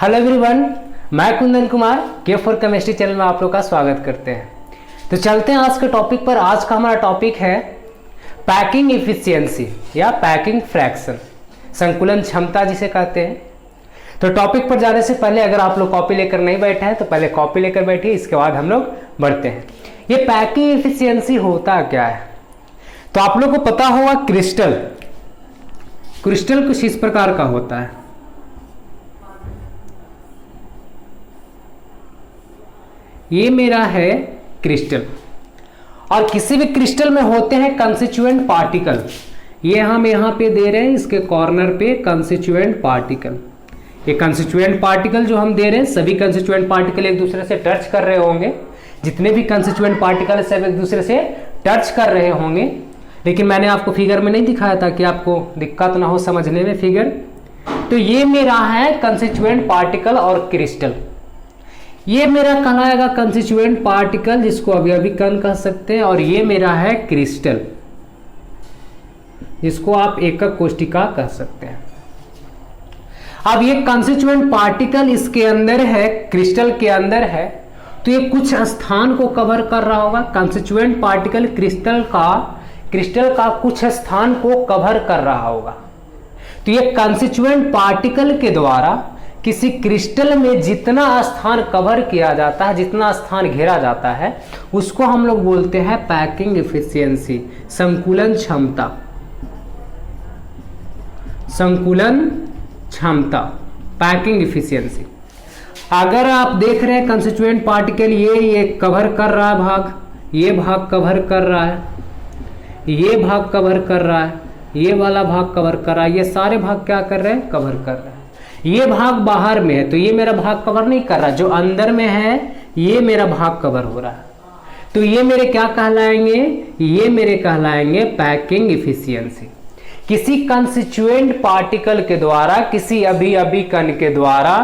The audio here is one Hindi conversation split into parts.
हेलो एवरीवन, मैं कुंदन कुमार के फॉर केमिस्ट्री चैनल में आप लोग का स्वागत करते हैं। तो चलते हैं आज के टॉपिक पर। आज का हमारा टॉपिक है पैकिंग इफिशियंसी या पैकिंग फ्रैक्शन, संकुलन क्षमता जिसे कहते हैं। तो टॉपिक पर जाने से पहले अगर आप लोग कॉपी लेकर नहीं बैठे हैं तो पहले कॉपी लेकर बैठिए, इसके बाद हम लोग बढ़ते हैं। ये पैकिंग इफिशियंसी होता क्या है? तो आप लोग को पता होगा क्रिस्टल कुछ इस प्रकार का होता है। ये मेरा है क्रिस्टल, और किसी भी क्रिस्टल में होते हैं कंस्टिट्यूएंट पार्टिकल। ये हम यहाँ पे दे रहे हैं इसके कॉर्नर पे कंस्टिट्यूएंट पार्टिकल। ये कंस्टिट्यूएंट पार्टिकल जो हम दे रहे हैं, सभी कंस्टिट्यूएंट पार्टिकल एक दूसरे से टच कर रहे होंगे। जितने भी कंस्टिट्यूएंट पार्टिकल है सब एक दूसरे से टच कर रहे होंगे। लेकिन मैंने आपको फिगर में नहीं दिखाया था कि आपको दिक्कत ना हो समझने में फिगर। तो ये मेरा है कंस्टिट्यूएंट पार्टिकल और क्रिस्टल। ये मेरा कहलाएगा कंस्टिट्यूएंट पार्टिकल, जिसको अवयवी कण कह सकते हैं, और ये मेरा है क्रिस्टल, जिसको आप एकक कोशिका कह सकते हैं। अब ये कंस्टिट्यूएंट पार्टिकल इसके अंदर है, क्रिस्टल के अंदर है, तो ये कुछ स्थान को कवर कर रहा होगा। कंस्टिट्यूएंट पार्टिकल क्रिस्टल का कुछ स्थान को कवर कर रहा होगा। तो ये कंस्टिट्यूएंट पार्टिकल के द्वारा किसी क्रिस्टल में जितना स्थान कवर किया जाता है, जितना स्थान घेरा जाता है, उसको हम लोग बोलते हैं पैकिंग इफिशियंसी, संकुलन क्षमता। संकुलन क्षमता, पैकिंग इफिशियंसी। अगर आप देख रहे हैं कंस्टिट्यूएंट पार्टिकल ये कवर कर रहा है भाग, ये भाग कवर कर रहा है, ये भाग कवर कर रहा है, ये वाला भाग कवर कर रहा है, ये सारे भाग क्या कर रहे हैं? कवर कर रहे हैं। ये भाग बाहर में है तो ये मेरा भाग कवर नहीं कर रहा, जो अंदर में है ये मेरा भाग कवर हो रहा है। तो ये मेरे क्या कहलाएंगे? ये मेरे कहलाएंगे पैकिंग इफिशियंसी। किसी कंस्टिट्यूएंट पार्टिकल के द्वारा, किसी अभी कण के द्वारा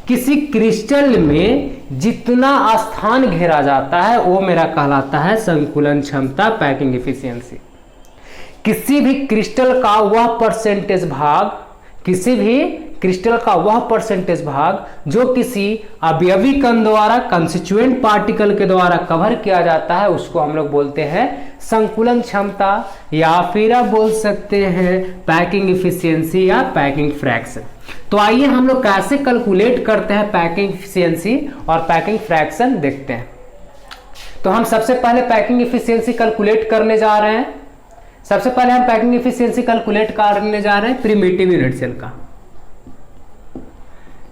किसी क्रिस्टल में जितना स्थान घेरा जाता है वो मेरा कहलाता है संकुलन क्षमता, पैकिंग इफिशियंसी। किसी भी क्रिस्टल का वह परसेंटेज भाग, किसी भी क्रिस्टल का वह परसेंटेज भाग जो किसी अवयवी कण द्वारा, कंस्टिट्यूएंट पार्टिकल के द्वारा कवर किया जाता है, उसको हम लोग बोलते हैं संकुलन क्षमता, या फिर आप बोल सकते हैं पैकिंग इफिशियंसी या पैकिंग फ्रैक्शन। तो आइए हम लोग कैसे कैलकुलेट करते हैं पैकिंग इफिशियंसी और पैकिंग फ्रैक्शन देखते हैं। तो हम सबसे पहले पैकिंग इफिशियंसी कैलकुलेट करने जा रहे हैं। सबसे पहले हम पैकिंग इफिशियंसी कैलकुलेट करने जा रहे हैं प्रिमिटिव यूनिट सेल का।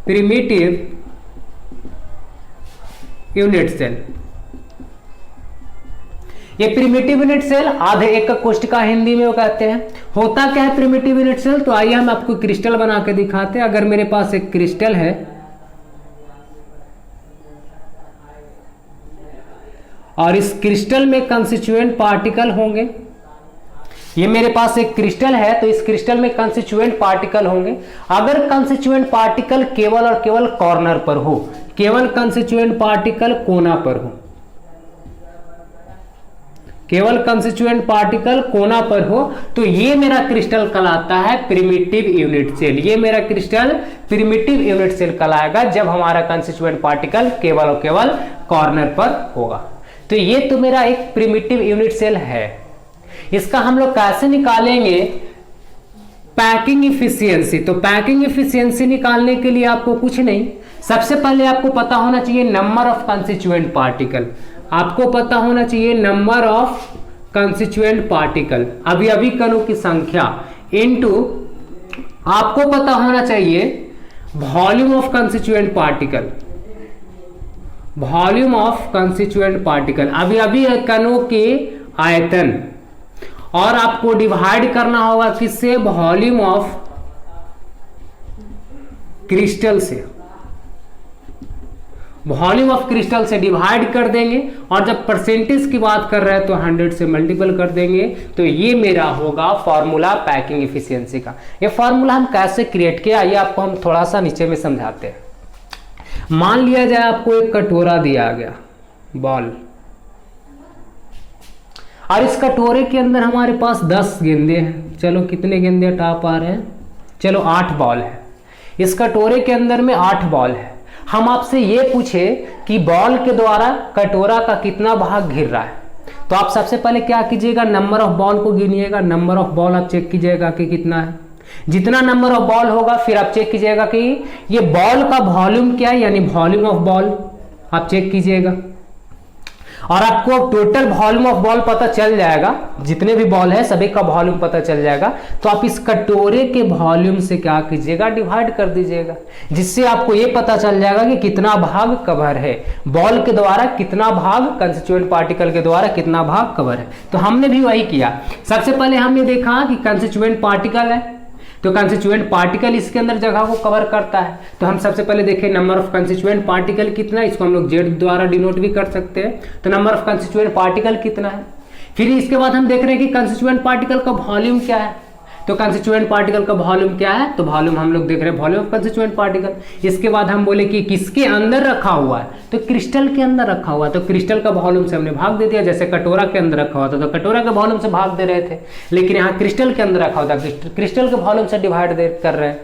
प्रिमिटिव यूनिट सेल, ये प्रिमिटिव यूनिट सेल आधे एकक कोशिका हिंदी में वो कहते हैं। होता क्या है प्रिमिटिव यूनिट सेल? तो आइए हम आपको क्रिस्टल बना के दिखाते हैं। अगर मेरे पास एक क्रिस्टल है और इस क्रिस्टल में कंस्टिट्यूएंट पार्टिकल होंगे, ये मेरे पास एक क्रिस्टल है तो इस क्रिस्टल में कंस्टिट्यूएंट पार्टिकल होंगे। अगर कंस्टिट्यूएंट पार्टिकल केवल और केवल कॉर्नर पर हो, केवल कंस्टिट्यूएंट पार्टिकल कोना पर हो, केवल कंस्टिट्यूएंट पार्टिकल कोना पर हो, तो ये मेरा क्रिस्टल कहलाता है प्रिमिटिव यूनिट सेल। ये मेरा क्रिस्टल प्रिमिटिव यूनिट सेल कहलाएगा जब हमारा कंस्टिट्यूएंट पार्टिकल केवल और केवल कॉर्नर पर होगा। तो ये तो मेरा एक प्रिमिटिव यूनिट सेल है। इसका हम लोग कैसे निकालेंगे पैकिंग इफिशियंसी? तो पैकिंग इफिशियंसी निकालने के लिए आपको कुछ नहीं, सबसे पहले आपको पता होना चाहिए नंबर ऑफ कंस्टिट्यूएंट पार्टिकल। आपको पता होना चाहिए नंबर ऑफ कंस्टिट्यूएंट पार्टिकल, अवयवी कणों की संख्या, इनटू आपको पता होना चाहिए volume of constituent particle, volume of constituent particle, अवयवी कणों के आयतन, और आपको डिवाइड करना होगा किससे? वॉल्यूम ऑफ क्रिस्टल से। वॉल्यूम ऑफ क्रिस्टल से डिवाइड कर देंगे, और जब परसेंटेज की बात कर रहे हैं तो 100 से मल्टीपल कर देंगे। तो ये मेरा होगा फॉर्मूला पैकिंग इफिशियंसी का। ये फॉर्मूला हम कैसे क्रिएट किया, आइए आपको हम थोड़ा सा नीचे में समझाते हैं। मान लिया जाए आपको एक कटोरा दिया गया, बॉल, और इस कटोरे के अंदर हमारे पास 10 गेंदे हैं। चलो कितने गेंदे टॉप आ रहे हैं? चलो 8 बॉल है। इस कटोरे के अंदर में 8 बॉल है। हम आपसे ये पूछे कि बॉल के द्वारा कटोरा का कितना भाग घिर रहा है, तो आप सबसे पहले क्या कीजिएगा, नंबर ऑफ बॉल को गिनिएगा। नंबर ऑफ बॉल आप चेक कीजिएगा कि कितना है। जितना नंबर ऑफ बॉल होगा फिर आप चेक कीजिएगा कि ये बॉल का वॉल्यूम क्या है, यानी वॉल्यूम ऑफ बॉल आप चेक कीजिएगा और आपको टोटल वॉल्यूम ऑफ बॉल पता चल जाएगा। जितने भी बॉल है सभी का वॉल्यूम पता चल जाएगा। तो आप इस कटोरे के वॉल्यूम से क्या कीजिएगा, डिवाइड कर दीजिएगा, जिससे आपको ये पता चल जाएगा कि कितना भाग कवर है, बॉल के द्वारा कितना भाग, कंस्टिट्यूएंट पार्टिकल के द्वारा कितना भाग कवर है। तो हमने भी वही किया। सबसे पहले हमने देखा कि कंस्टिट्यूएंट पार्टिकल है, तो कंस्टिट्यूएंट पार्टिकल इसके अंदर जगह को कवर करता है। तो हम सबसे पहले देखें नंबर ऑफ कंस्टिट्यूएंट पार्टिकल कितना है, इसको हम लोग जेड द्वारा डिनोट भी कर सकते हैं। तो नंबर ऑफ कंस्टिट्यूएंट पार्टिकल कितना है। फिर इसके बाद हम देख रहे हैं कि कंस्टिट्यूएंट पार्टिकल का वॉल्यूम क्या है। तो कंस्टिट्यूएंट पार्टिकल का वॉल्यूम क्या है, तो वॉल्यूम हम लोग देख रहे हैं वॉल्यूम ऑफ कंस्टिट्यूएंट पार्टिकल। इसके बाद हम बोले कि किसके अंदर रखा हुआ है, तो क्रिस्टल के अंदर रखा हुआ है। तो क्रिस्टल का वॉल्यूम से हमने भाग दे दिया। जैसे कटोरा के अंदर रखा हुआ था तो कटोरा के वॉल्यूम से भाग दे रहे थे, लेकिन यहाँ क्रिस्टल के अंदर रखा हुआ था, क्रिस्टल के वॉल्यूम से डिवाइड कर रहे हैं।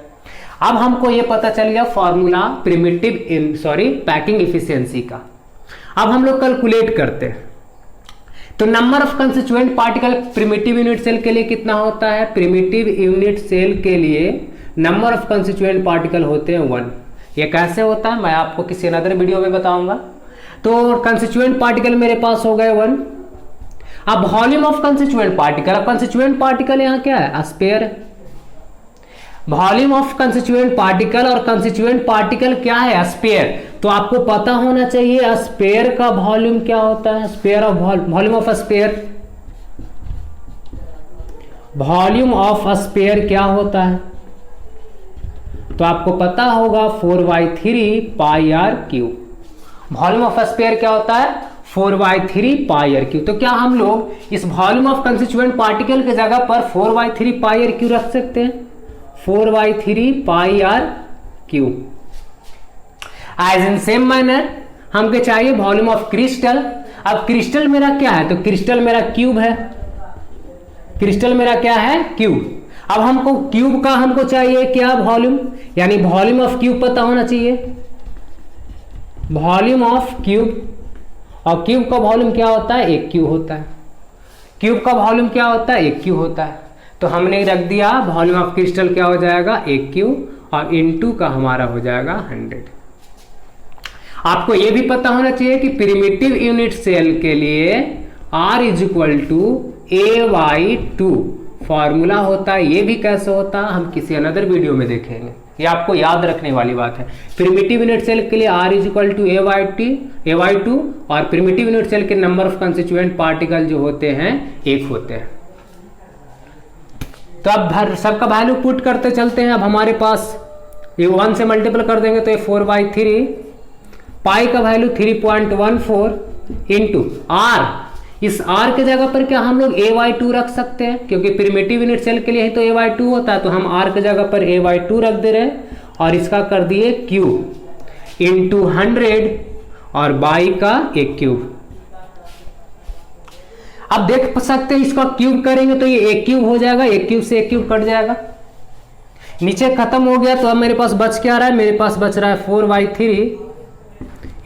अब हमको ये पता चल गया फॉर्मूला पैकिंग इफिशियंसी का। अब हम लोग कैलकुलेट करते हैं। तो number of constituent particle primitive unit cell के लिए कितना होता है, प्रिमिटिव यूनिट सेल के लिए नंबर ऑफ कंस्टिट्यूएंट पार्टिकल होते हैं 1। ये कैसे होता है मैं आपको किसी अदर वीडियो में बताऊंगा। तो कंस्टिट्यूएंट पार्टिकल मेरे पास हो गए 1। अब वॉल्यूम ऑफ कंस्टिट्यूएंट पार्टिकल, अब कंस्टिट्यूएंट पार्टिकल यहाँ क्या है, sphere. Volume of constituent particle और कंस्टिट्यूएंट पार्टिकल क्या है, स्फीयर। तो आपको पता होना चाहिए स्फीयर का वॉल्यूम क्या होता है, sphere of volume of sphere. Volume of sphere क्या होता है, तो आपको पता होगा 4/3 pi R cube. Volume of sphere क्या होता है, 4/3 पाई आर क्यूब। तो क्या हम लोग इस वॉल्यूम ऑफ कंस्टिट्यूएंट पार्टिकल के जगह पर 4/3 पाई आर क्यूब रख सकते हैं, 4/3 pi R cube. As in same manner हमको चाहिए वॉल्यूम ऑफ क्रिस्टल। अब क्रिस्टल मेरा क्या है, तो क्रिस्टल मेरा क्यूब है, क्रिस्टल मेरा क्या है, क्यूब। अब हमको क्यूब का हमको चाहिए क्या, वॉल्यूम, यानी वॉल्यूम ऑफ क्यूब पता होना चाहिए, वॉल्यूम ऑफ क्यूब। और क्यूब का वॉल्यूम क्या होता है, 1 क्यूब होता है। क्यूब का वॉल्यूम क्या होता है, 1 क्यूब होता है। तो हमने रख दिया वॉल्यूम ऑफ क्रिस्टल क्या हो जाएगा, 1 क्यूब, और इनटू का हमारा हो जाएगा 100। आपको यह भी पता होना चाहिए कि प्रिमिटिव यूनिट सेल के लिए R = A/2 फॉर्मूला होता है। ये भी कैसे होता है हम किसी अनदर वीडियो में देखेंगे, ये आपको याद रखने वाली बात है। प्रिमिटिव यूनिट सेल के लिए R = A/2 और प्रिमिटिव यूनिट सेल के नंबर ऑफ कंस्टिट्यूएंट पार्टिकल जो होते हैं 1 होते हैं। तो अब सबका वैल्यू पुट करते चलते हैं। अब हमारे पास ये 1 से मल्टीपल कर देंगे तो ये 4/3, पाई का वैल्यू 3.14 इंटू R। इस R के जगह पर क्या हम लोग A/2 रख सकते हैं, क्योंकि प्रिमिटिव यूनिट सेल के लिए ही तो A/2 होता है। तो हम R के जगह पर A/2 रख दे रहे हैं और इसका कर दिए क्यूब इंटू 100 और बाई का 1 क्यूब। अब देख सकते हैं इसका क्यूब करेंगे तो ये 1 क्यूब हो जाएगा, 1 क्यूब से 1 क्यूब कट जाएगा, नीचे खत्म हो गया। तो अब मेरे पास बच क्या रहा है, मेरे पास बच रहा है 4/3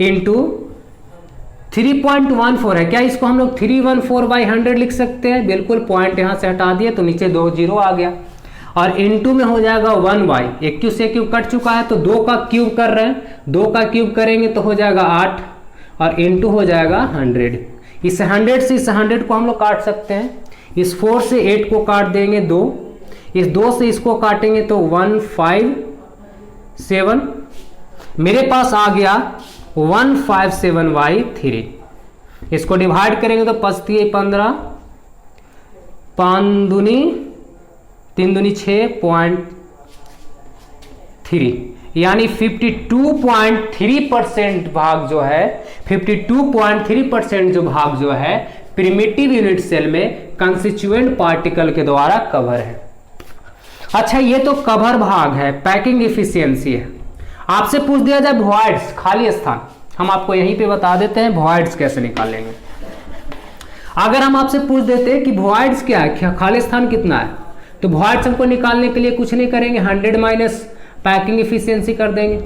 इंटू 3.14 है। क्या इसको हम लोग 314/100 लिख सकते हैं, बिल्कुल। पॉइंट यहां से हटा दिए तो नीचे 2 0 आ गया, और इंटू में हो जाएगा 1/, 1 क्यूब से 1 क्यूब कट चुका है तो 2 का क्यूब कर रहे हैं, 2 का क्यूब करेंगे तो हो जाएगा 8 और इंटू हो जाएगा 100। इस 100 से इस 100 को हम लोग काट सकते हैं। इस 4 से 8 को काट देंगे 2, इस 2 से इसको काटेंगे तो 157, मेरे पास आ गया 157/3। इसको डिवाइड करेंगे तो 5 15, 5 दूनी 3 दूनी 6.3, यानी 52.3% भाग जो है, 52.3% जो भाग जो है प्रिमिटिव यूनिट सेल में कंस्टिट्यूएंट पार्टिकल के द्वारा कवर है। अच्छा, ये तो कवर भाग है, पैकिंग इफिशियंसी है। आपसे पूछ दिया जाए वॉइड्स, खाली स्थान, हम आपको यहीं पे बता देते हैं वॉइड्स कैसे निकालेंगे। अगर हम आपसे पूछ देते कि वॉइड्स क्या है, खाली स्थान कितना है, तो वॉइड्स हमको निकालने के लिए कुछ नहीं करेंगे, 100 - पैकिंग इफिशियंसी कर देंगे,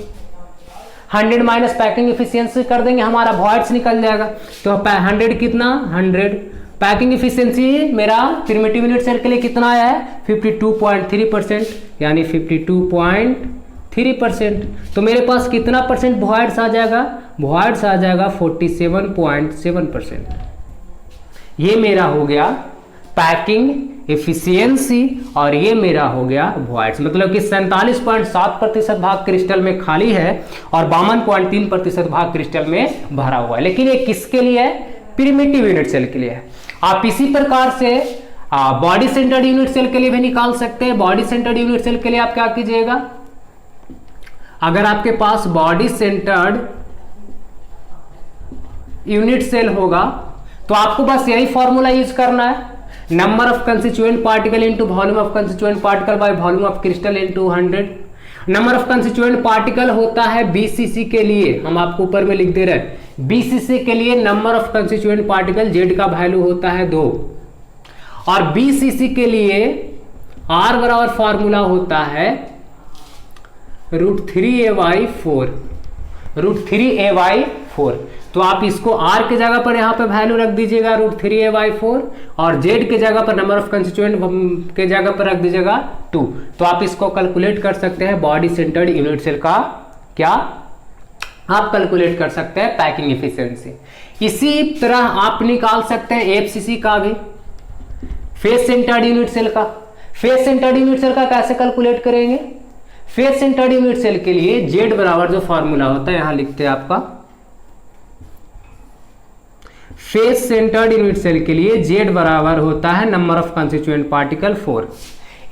100 माइनस पैकिंग इफिशियंसी कर देंगे, हमारा वॉइड्स निकल जाएगा। तो 100 कितना 100 पैकिंग इफिशियंसी मेरा प्रिमिटिव यूनिट सेल के लिए कितना आया है 52.3%, यानी 52.3%। तो मेरे पास कितना परसेंट वॉइड्स आ जाएगा, वॉइड्स आ जाएगा 47.7%। ये मेरा हो गया पैकिंग एफिशिएंसी और ये मेरा हो गया वॉइड्स, मतलब कि 47.7% भाग क्रिस्टल में खाली है और 52.3% भाग क्रिस्टल में भरा हुआ है। लेकिन ये किसके लिए है, प्रिमिटिव यूनिट सेल के लिए है। आप इसी प्रकार से बॉडी सेंटर्ड यूनिट सेल के लिए भी निकाल सकते हैं। बॉडी सेंटर्ड यूनिट सेल के लिए आप क्या कीजिएगा, अगर आपके पास बॉडी सेंटर्ड यूनिट सेल होगा तो आपको बस यही फॉर्मूला यूज करना है, number of constituent particle into volume of constituent particle by volume of crystal into 100। Number of constituent particle होता है बीसीसी के लिए, हम आपको ऊपर में लिख दे रहे हैं, बीसीसी के लिए number of constituent particle Z का वैल्यू होता है 2 और बीसीसी के लिए आर बराबर फॉर्मूला होता है √3a/4, √3a/4। तो आप इसको r के जगह पर यहाँ पे वैल्यू रख दीजिएगा √3a/4 और z के जगह पर नंबर ऑफ कंस्टिट्यूएंट के जगह पर रख दीजिएगा 2। तो आप इसको कैलकुलेट कर सकते हैं बॉडी सेंटर्ड यूनिट सेल का, क्या आप कैलकुलेट कर सकते हैं पैकिंग एफिशिएंसी। इसी तरह आप निकाल सकते हैं एफसीसी का भी, फेस सेंटर्ड यूनिट सेल का। फेस सेंटर्ड यूनिट सेल का कैसे कैलकुलेट करेंगे, फेस सेंटर्ड यूनिट सेल के लिए z बराबर जो फॉर्मूला होता है यहां लिखते हैं आपका, फेस सेंटर्ड यूनिट सेल के लिए z बराबर होता है number of constituent particle 4।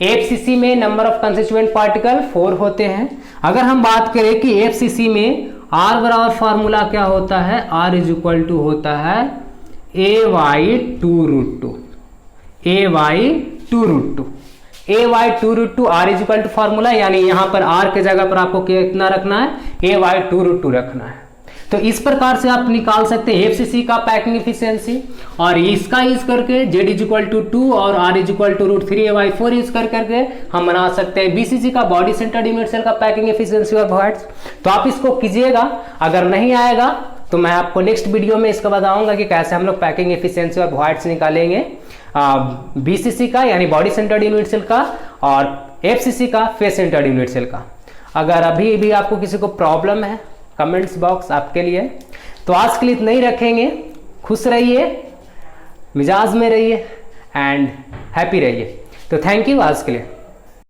FCC में नंबर ऑफ कंस्टिट्यूएंट पार्टिकल 4 होते हैं। अगर हम बात करें कि एफसीसी में r बराबर फॉर्मूला क्या होता है, r इज इक्वल टू होता है a/2√2, a/2√2, a/2√2 r is equal to formula, यानी यहां पर r के जगह पर आपको कितना रखना है, a/2√2 रखना है। तो इस प्रकार से आप निकाल सकते हैं एफसीसी का पैकिंग एफिशिएंसी और इसका यूज करके z इज इक्वल टू 2 और r is equal to √3a/4 use करके हम बना सकते हैं बीसीसी का बॉडी सेंटर्ड यूनिट सेल का पैकिंग एफिशिएंसी और वॉइड्स। तो आप इसको कीजिएगा, अगर नहीं आएगा तो मैं आपको नेक्स्ट वीडियो में इसका बताऊंगा कि कैसे हम लोग पैकिंग एफिशिएंसी और वॉइड्स निकालेंगे बीसीसी का यानी बॉडी सेंटर्ड यूनिट सेल का और एफसीसी का फेस सेंटर्ड यूनिट सेल का। अगर अभी भी आपको किसी को प्रॉब्लम है, कमेंट्स बॉक्स आपके लिए। तो आज के लिए इतना ही रखेंगे। खुश रहिए, मिजाज में रहिए एंड हैप्पी रहिए। तो थैंक यू आज के लिए।